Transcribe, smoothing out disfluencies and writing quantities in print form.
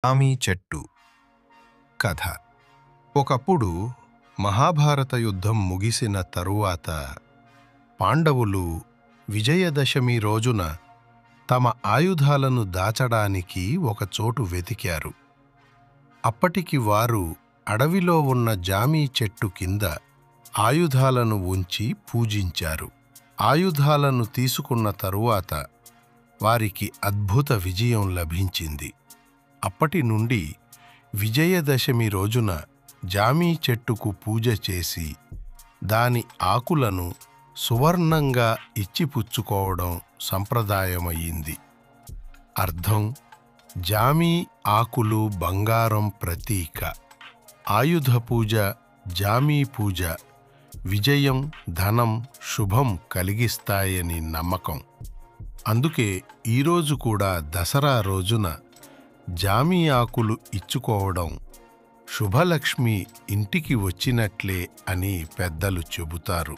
Jamie చెట్టు కథ. ఒకప్పుడు మహాభారత యుద్ధం ముగిసిన తరువాత పాండవులు విజయదశమి రోజున తమ ఆయుధాలను దాచడానికి ఒక చోటు వెతికారు. అప్పటికి వారు అడవిలో ఉన్న జామీ చెట్టు కింద ఆయుధాలను ఉంచి పూజించారు. ఆయుధాలను తీసుకున్న తరువాత వారికి అద్భుత విజయం లభించింది. అప్పటి నుండి విజయదశమి రోజున జామీ చెట్టుకు పూజ చేసి దాని ఆకులను సువర్ణంగా ఇచ్చిపుచ్చుకోవడం సంప్రదాయమయ్యింది. అర్థం: జామీ ఆకులు బంగారం ప్రతీక. ఆయుధ పూజ, జామీ పూజ విజయం, ధనం, శుభం కలిగిస్తాయని నమ్మకం. అందుకే ఈరోజు కూడా దసరా రోజున జామీ ఆకులు ఇచ్చుకోవడం శుభలక్ష్మి ఇంటికి వచ్చినట్లే అని పెద్దలు చెబుతారు.